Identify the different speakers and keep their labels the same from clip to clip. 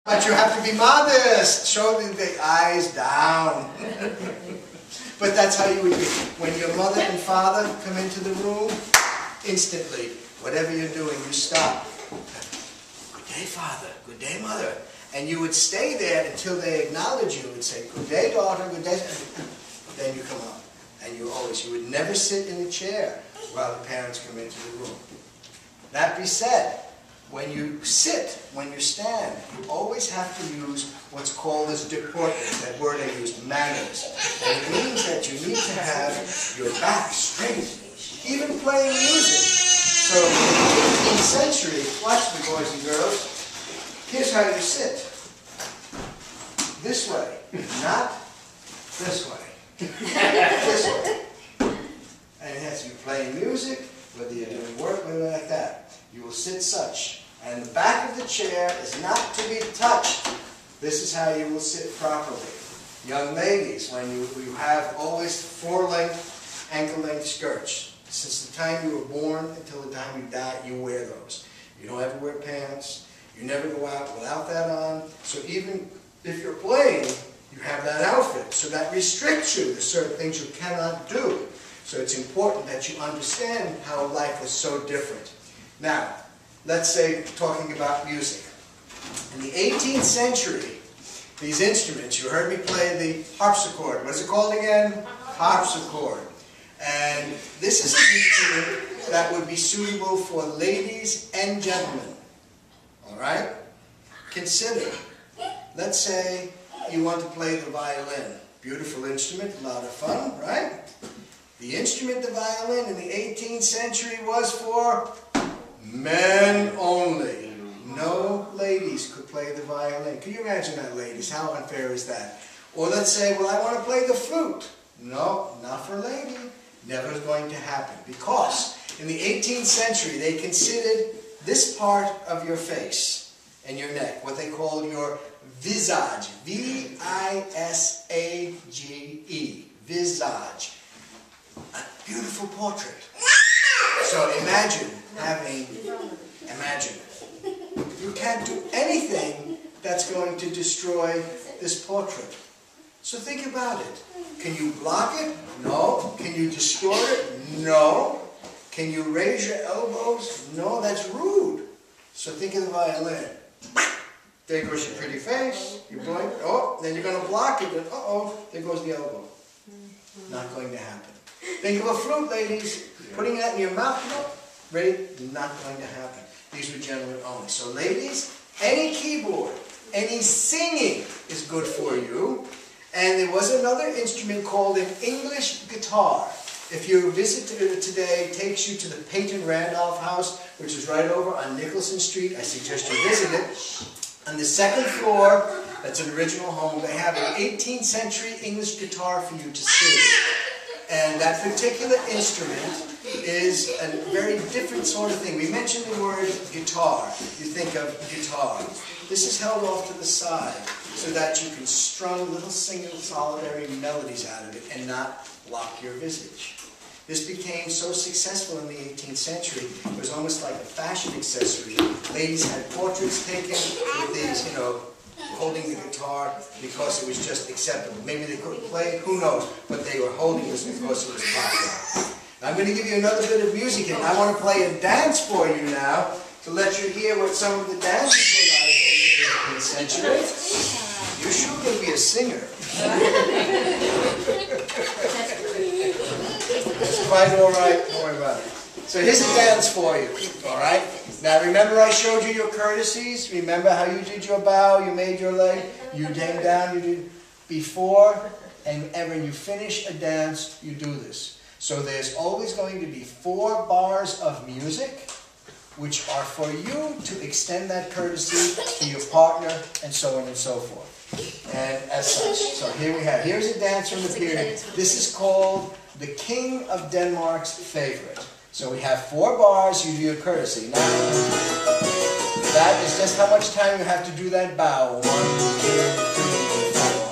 Speaker 1: But you have to be modest. Show the eyes down. But that's how you would be. When your mother and father come into the room, instantly, whatever you're doing, you stop. Good day, father. Good day, mother. And you would stay there until they acknowledge you and say, good day, daughter. Good day. Then you come up. And you would never sit in a chair while the parents come into the room. That be said, when you sit, when you stand, you always have to use what's called as deportment, that word I used, manners. And it means that you need to have your back straight, even playing music. So in the 18th century, watch me boys and girls, here's how you sit. This way, not this way. This way. And it has to be playing music, whether you're doing work, whether like that. You will sit such. And the back of the chair is not to be touched. This is how you will sit properly. Young ladies, when you have always full-length, ankle-length skirts. Since the time you were born until the time you die, you wear those. You don't ever wear pants. You never go out without that on. So even if you're playing, you have that outfit. So that restricts you. There's certain things you cannot do. So it's important that you understand how life was so different. Now, let's say, talking about music. In the 18th century, these instruments, you heard me play the harpsichord. What is it called again? Harpsichord. And this is an instrument that would be suitable for ladies and gentlemen. Alright? Consider, let's say you want to play the violin. Beautiful instrument, a lot of fun, right? The instrument, the violin, in the 18th century was for men only. No ladies could play the violin. Can you imagine that, ladies? How unfair is that? Or let's say, well, I want to play the flute. No, not for a lady. Never is going to happen. Because in the 18th century, they considered this part of your face and your neck, what they called your visage. V-I-S-A-G-E. Visage. A beautiful portrait. So imagine you can't do anything that's going to destroy this portrait. So think about it. Can you block it? No. Can you distort it? No. Can you raise your elbows? No, that's rude. So think of the violin. There goes your pretty face. You blink. Oh, then you're going to block it. Then, uh-oh, there goes the elbow. Not going to happen. Think of a flute, ladies. Putting that in your mouth, not going to happen. These were gentlemen only. So ladies, any keyboard, any singing is good for you. And there was another instrument called an English guitar. If you visit today, it takes you to the Peyton Randolph House, which is right over on Nicholson Street. I suggest you visit it. On the second floor, that's an original home, they have an 18th century English guitar for you to see. And that particular instrument is a very different sort of thing. We mentioned the word guitar. You think of guitar. This is held off to the side so that you can strum little single solitary melodies out of it and not block your visage. This became so successful in the 18th century, it was almost like a fashion accessory. Ladies had portraits taken with these, holding the guitar because it was just acceptable. Maybe they couldn't play, who knows, but they were holding this because it was popular. I'm going to give you another bit of music, and I want to play a dance for you now to let you hear what some of the dances were like in the 18th century. You're sure going to be a singer. It's quite all right. Don't worry about it. So here's a dance for you. All right? Now remember I showed you your courtesies? Remember how you did your bow, you made your leg, you came down, you did before, and when you finish a dance, you do this. So there's always going to be 4 bars of music, which are for you to extend that courtesy to your partner, and so on and so forth. And as such, so here we have, here's a dance from the period. This is called the King of Denmark's Favorite. So we have 4 bars, you do your courtesy. Now, that is just how much time you have to do that bow. 1, 2, 3, 4.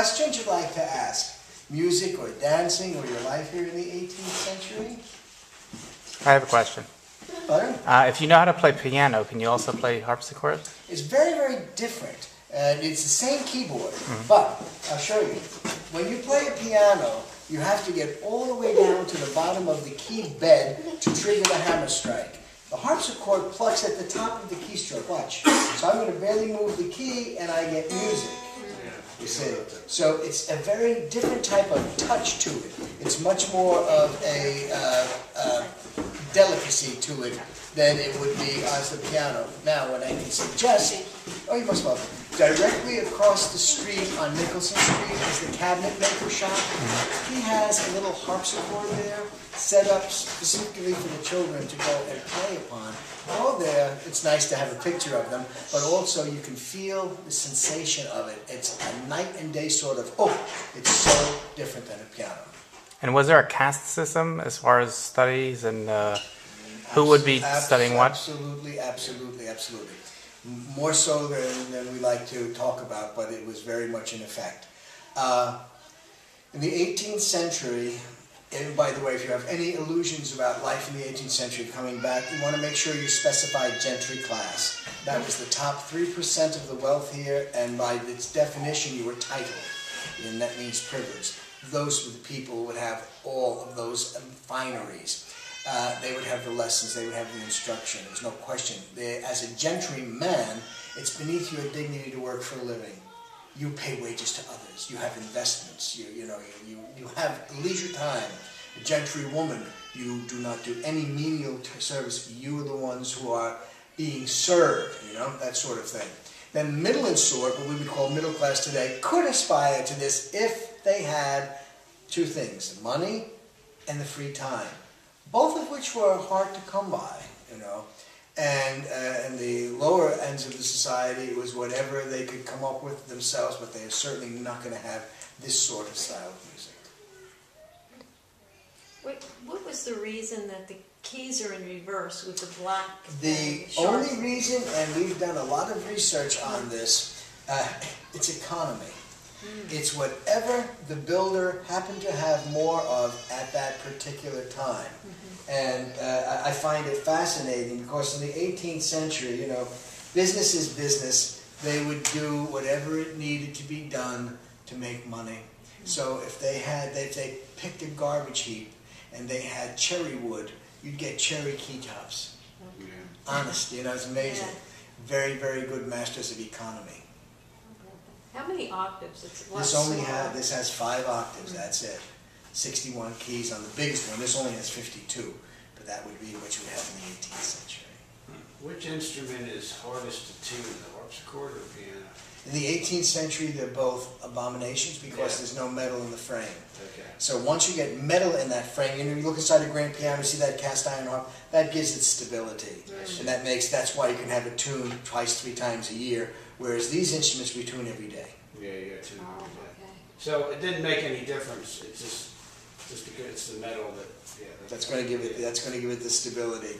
Speaker 1: questions you'd like to ask? Music or dancing or your life here in the 18th century?
Speaker 2: I have a question.
Speaker 1: Butter?
Speaker 2: If you know how to play piano, can you also play harpsichord?
Speaker 1: It's very, very different. It's the same keyboard, but I'll show you. When you play a piano, you have to get all the way down to the bottom of the key bed to trigger the hammer strike. The harpsichord plucks at the top of the keystroke. Watch. So I'm going to barely move the key and I get music. You see? So it's a very different type of touch to it. It's much more of a delicacy to it than it would be as the piano. Now, what I can suggest, oh, you must welcome. Directly across the street on Nicholson Street is the cabinet maker shop. He has a little harpsichord there, set up specifically for the children to go and play upon. All there, it's nice to have a picture of them, but also you can feel the sensation of it. It's a night and day sort of, oh, it's so different than a piano.
Speaker 2: And was there a caste system as far as studies and who would be studying what?
Speaker 1: Absolutely, absolutely, absolutely. More so than we like to talk about, but it was very much in effect. In the 18th century, and by the way, if you have any illusions about life in the 18th century coming back, you want to make sure you specify gentry class. That was the top 3% of the wealth here, and by its definition, you were titled, and that means privileged. Those were the people who would have all of those fineries. They would have the lessons, they would have the instruction, there's no question. As a gentry man, it's beneath your dignity to work for a living. You pay wages to others, you have investments, you have leisure time. A gentry woman, you do not do any menial service, you are the ones who are being served, that sort of thing. Then middle and sort, what we would call middle class today, could aspire to this if they had two things, the money and the free time. Both of which were hard to come by, and the lower ends of the society, it was whatever they could come up with themselves, but they are certainly not going to have this sort of style of music.
Speaker 3: What was the reason that the keys are in reverse with the black?
Speaker 1: The only reason, and we've done a lot of research on this, it's economy. It's whatever the builder happened to have more of at that particular time. And I find it fascinating because in the 18th century, business is business. They would do whatever it needed to be done to make money. So if they picked a garbage heap and they had cherry wood, you'd get cherry keytops. Honest, it's amazing. Very, very good masters of economy.
Speaker 3: How many octaves?
Speaker 1: This has 5 octaves, that's it. 61 keys on the biggest one. This only has 52, but that would be what you would have in the 18th century.
Speaker 4: Which instrument is hardest to tune, the harpsichord or piano?
Speaker 1: In the 18th century, they're both abominations because there's no metal in the frame.
Speaker 4: Okay.
Speaker 1: So once you get metal in that frame, you look inside a grand piano, see that cast iron harp, that gives it stability. And that's why you can have it tuned twice, 3 times a year, whereas these instruments we tune every day.
Speaker 4: Yeah, you got to tune every day.
Speaker 3: Okay.
Speaker 4: So it didn't make any difference. It's just because it's the metal that. Yeah.
Speaker 1: That's going to give it the stability.